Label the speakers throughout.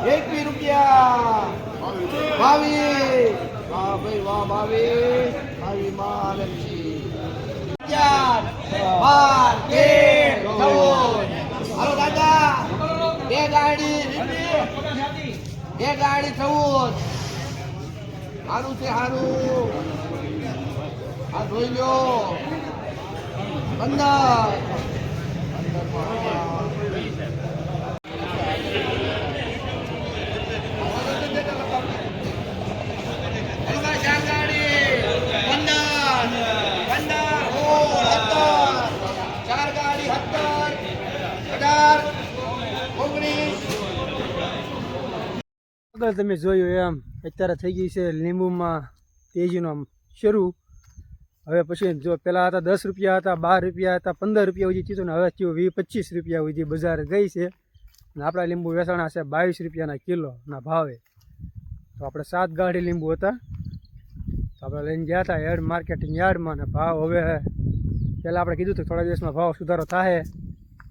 Speaker 1: રૂપિયા 22 વાહ ભાઈ વાહ 22 માં લક્ષી 12 13 હાલો દાદા બે ગાડી 14 સારું છે સારું આ જોઈ લો 15
Speaker 2: આગળ તમે જોયું એમ અત્યારે થઈ ગઈ છે લીંબુમાં તેજીનો શરૂ. હવે પછી જો પહેલાં હતા 10 રૂપિયા હતા, 12 રૂપિયા હતા, 15 રૂપિયા સુધી ચીતું ને હવે થયું 20-25 રૂપિયા સુધી બજાર ગઈ છે. અને આપણા લીંબુ વેચાણા છે 22 રૂપિયાના કિલોના ભાવે. તો આપણે 7 ગાડી લીંબુ હતા, તો આપણે લઈને ગયા હતા હેડ માર્કેટિંગ યાર્ડમાં. ને ભાવ હવે પહેલાં આપણે કીધું હતું થોડા દિવસમાં ભાવ સુધારો થાય,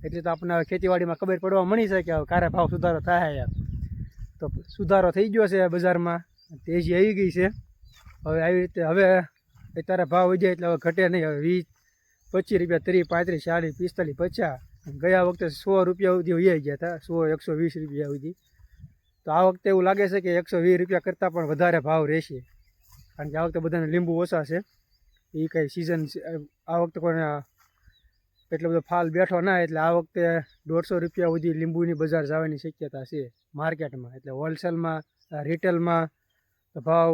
Speaker 2: એટલે તો આપણને ખેતીવાડીમાં ખબર પડવા મળી છે કે ક્યારે ભાવ સુધારો થાય યાર. તો સુધારો થઈ ગયો છે બજારમાં, તેજી આવી ગઈ છે. હવે આવી રીતે હવે અત્યારે ભાવ વધ્યા એટલે હવે ઘટે નહીં. હવે 20-25 રૂપિયા 30, 35, 40, 45, 50. ગયા વખતે 100 રૂપિયા સુધી વહી ગયા હતા, 100-120 રૂપિયા સુધી. તો આ વખતે એવું લાગે છે કે 120 રૂપિયા કરતાં પણ વધારે ભાવ રહેશે, કારણ કે આ વખતે બધાને લીંબુ ઓછા છે. એ કંઈ સિઝન આ વખતે કોઈને એટલો બધો ફાલ બેઠો ના, એટલે આ વખતે 150 રૂપિયા સુધી લીંબુની બજાર જવાની શક્યતા છે માર્કેટમાં. એટલે હોલસેલમાં રિટેલમાં તો ભાવ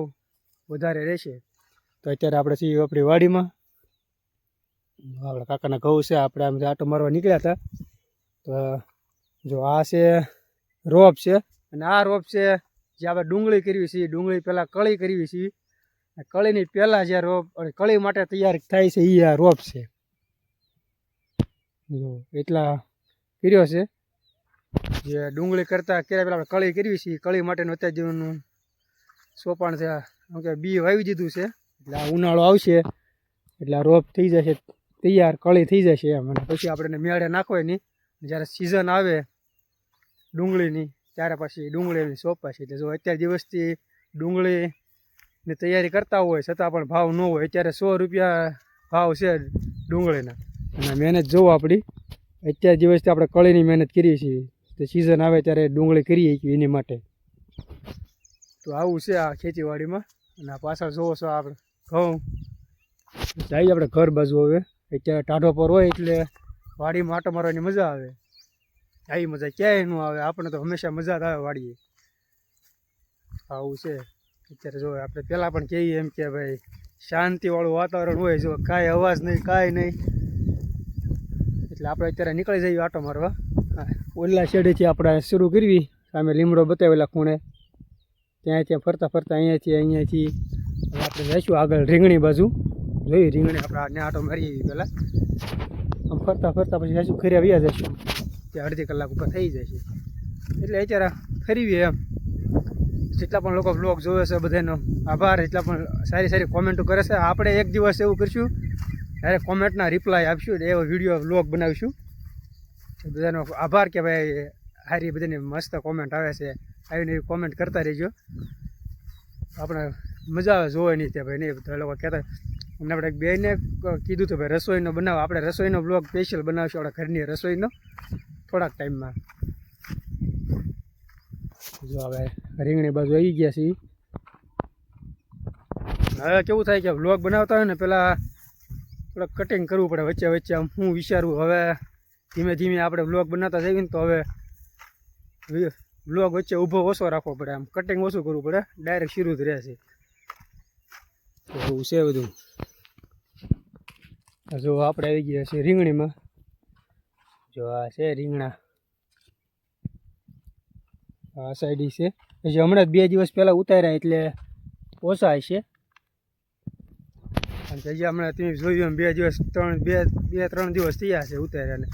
Speaker 2: વધારે રહેશે. તો અત્યારે આપણે છીએ આપણી વાડીમાં, આપણા કાકાના ઘઉં છે. આપણે આમ આટો મારવા નીકળ્યા હતા. તો જો આ છે રોપ છે, અને આ રોપ છે જે આપણે ડુંગળી કરવી છે. ડુંગળી પહેલાં કળી કરવી છે, કળીની પહેલાં જે રોપ કળી માટે તૈયાર થાય છે એ આ રોપ છે. જો એટલા કર્યો છે. જે ડુંગળી કરતાં ક્યારે પહેલાં આપણે કળી કરવી છે, કળી માટેનું અત્યારે જેનું સોપાણ છે, કેમ કે બી વાવી દીધું છે. એટલે આ ઉનાળો આવશે એટલે આ રોપ થઈ જશે તૈયાર, કળી થઈ જશે એમ. અને પછી આપણે મેળે નાખવાય નહીં, જ્યારે સિઝન આવે ડુંગળીની ત્યારે પછી ડુંગળીની સોંપાશે. એટલે જો અત્યાર દિવસથી ડુંગળીની તૈયારી કરતા હોય છતાં પણ ભાવ ન હોય, અત્યારે 100 રૂપિયા ભાવ છે ડુંગળીના. અને મહેનત જોવો આપણી, અત્યાર દિવસથી આપણે કળીની મહેનત કરીએ છીએ, તો સિઝન આવે ત્યારે ડુંગળી કરીએ એની માટે. તો આવું છે આ ખેતીવાડીમાં. અને આ પાછળ જોવો છો આપણે ઘઉં. જઈએ આપણે ઘર બાજુ. હવે અત્યારે ટાઢો પર હોય એટલે વાડીમાં આટો મારવાની મજા આવે. આવી મજા ક્યાંય ન આવે, આપણને તો હંમેશા મજા જ આવે વાડીએ. આવું છે અત્યારે. જો આપણે પહેલાં પણ કહીએ એમ કે ભાઈ શાંતિવાળું વાતાવરણ હોય, જો કાંઈ અવાજ નહીં કાંઈ નહીં. એટલે આપણે અત્યારે નીકળી જઈએ આટો મારવા. ઓલા શેડેથી આપણે શરૂ કરવી, સામે લીમડો બતાવેલા ખૂણે, ત્યાં ફરતા ફરતા અહીંયાથી હવે આપણે જઈશું આગળ રીંગણી બાજુ. જોઈ રીંગણી આપણે આને આટો મારી પહેલાં આમ ફરતા ફરતા પછી જઈશું ખરી આવ્યા જઈશું, ત્યાં અડધી કલાક ઉપર થઈ જશે. એટલે અત્યારે ફરીએ એમ. જેટલા પણ લોકો બ્લોગ જોવે છે બધાનો આભાર, એટલા પણ સારી સારી કોમેન્ટો કરે છે. આપણે એક દિવસ એવું કરીશું ત્યારે કોમેન્ટના રિપ્લાય આપીશું, એવો વિડીયો બ્લોગ બનાવીશું. બધાનો આભાર કે ભાઈ સારી બધાની મસ્ત કોમેન્ટ આવે છે, આવીને એવી કોમેન્ટ કરતા રહીજો. આપણે મજા આવે જોવાની ત્યાં ભાઈ. નહીં તો એ લોકો કહેતા અમને આપણે બેને કીધું હતું ભાઈ રસોઈનો બનાવો, આપણે રસોઈનો બ્લોગ સ્પેશિયલ બનાવીશું આપણા ઘરની રસોઈનો થોડાક ટાઈમમાં. જો હવે રીંગણી બાજુ આવી ગયા છીએ. હવે કેવું થાય કે બ્લોગ બનાવતા હોય ને પહેલાં થોડુંક કટિંગ કરવું પડે વચ્ચે વચ્ચે. આમ હું વિચારું હવે ધીમે ધીમે આપણે બ્લોગ બનાવતા જઈએ ને તો હવે બ્લોગ વચ્ચે ઊભો ઓછો રાખવો પડે, આમ કટિંગ ઓછું કરવું પડે, ડાયરેક્ટ શરૂ જ રહે છે. એવું છે બધું. જો આપણે આવી ગયા છીએ રીંગણીમાં. જો આ છે રીંગણા, આ સાઈડ છે. હજી હમણાં જ 2 દિવસ પહેલાં ઉતાર્યા એટલે ઓછા હશે. કારણ કે હજી હમણાં તમે જોયું એમ 2 દિવસ 3 દિવસ થયા છે ઉતાર્યાને.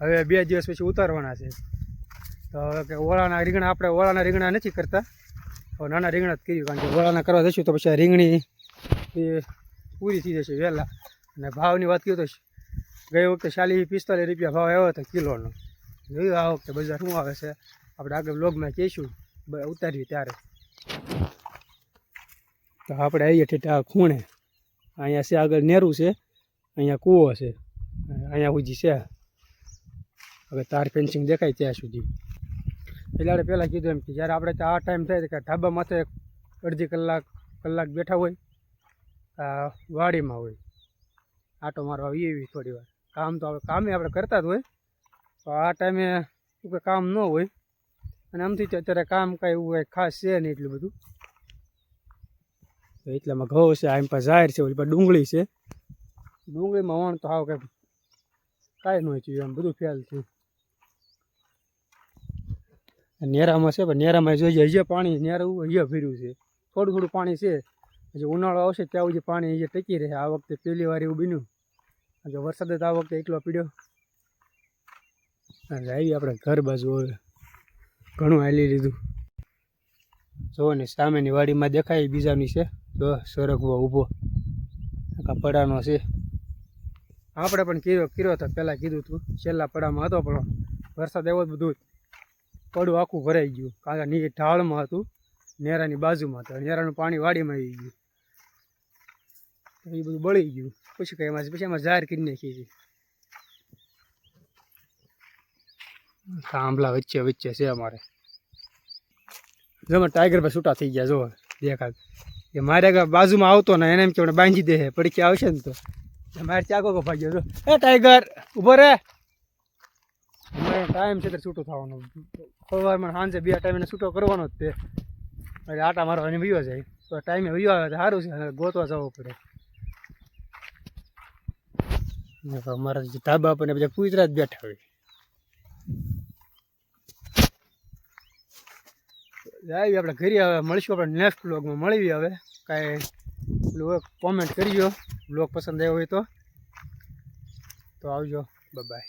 Speaker 2: હવે 2 દિવસ પછી ઉતારવાના છે. તો હવે કે ઓળાના રીંગણા, આપણે ઓળાના રીંગણા નથી કરતા, હવે નાના રીંગણા જ કર્યું. કારણ કે ઓળાના કરવા જઈશું તો પછી આ રીંગણી એ પૂરી થઈ જશે વહેલા. અને ભાવની વાત કરું તો ગઈ વખતે 40-45 રૂપિયા ભાવ આવ્યો હતો કિલોનો. જોયું આ વખતે બજાર શું આવે છે આપણે આગળ બ્લોગમાં કહીશું. ઉતાર્યું ત્યારે. તો આપણે આવીએ ઠેઠ આ ખૂણે. અહીંયા છે આગળ નેરું છે, અહીંયા કૂવો છે, અહીંયા સુધી છે. હવે તાર ફેન્સિંગ દેખાય ત્યાં સુધી. એટલે આપણે પહેલાં કીધું એમ કે જ્યારે આપણે આ ટાઈમ થાય કે ધાબા માથે અડધી કલાક બેઠા હોય, વાડીમાં હોય, આટો મારવા એવી થોડી વાર. કામ તો કામે આપણે કરતા જ હોય, તો આ ટાઈમે શું કે કામ ન હોય. અને આમથી અત્યારે કામ કાંઈ એવું કાંઈ ખાસ છે નહીં એટલું બધું. તો એટલામાં ઘઉં છે, આમ પાસે ઝાડ છે, ઓલી પાસે ડુંગળી છે. ડુંગળીમાં વણ તો હાવ કાંઈ ન થયું, એમ બધું ફેલ થયું. નેરામાં છે પણ નેરામાં જોઈએ હજી પાણી નેરું હજી ભર્યું છે. થોડું પાણી છે. હજી ઉનાળો આવશે ત્યાં સુધી પાણી હજી ટકી રહે. આ વખતે પહેલી વાર એવું બન્યું. જો વરસાદ જ આ વખતે એકલો પીડ્યો. આવી આપણે ઘર બાજુ હવે ઘણું હાલી લીધું. જો ને સામેની વાડીમાં દેખાય બીજાની છે. જો સરગવો ઊભો પડાનો છે. આપણે પણ કર્યો હતો પહેલાં કીધું હતું. છેલ્લા પડામાં હતો પણ વરસાદ આવ્યો બધું પડું આખું ભરાઈ ગયું. કારણ કે ઢાળમાં હતું, નેરાની બાજુમાં હતું. નેરાનું પાણી વાડીમાં આવી ગયું, એ બધું બળી ગયું. પછી એમાં ઝાર કરી નાખી છે. આંબલા વચ્ચે છે અમારે. જો ટાઈગર પર છૂટા થઈ ગયા. જો દેખાત એ મારે બાજુમાં આવતો ને એને એમ કે બાંધી દે પડી આવશે ને તો મારે ચાકો ભાગ્યો. જો એ ટાઈગર ઊભો રે. અમારે ટાઈમ છે તો છૂટો થવાનો. સવારમાં સાંજે 2 ટાઈમ એને છૂટો કરવાનો જ તે. એટલે આટા મારવાની વયો જાય તો ટાઈમે વયો આવે તો સારું છે. ગોતવા જવું પડે. અમારા જે ધાબા પર બધા કૂતરા જ બેઠા હોય. આવી આપણે ઘરે હવે મળીશું. આપણે નેક્સ્ટ બ્લોગમાં મળીએ. હવે કાંઈ કોમેન્ટ કરજો. બ્લોગ પસંદ આવ્યો હોય તો આવજો. બાય.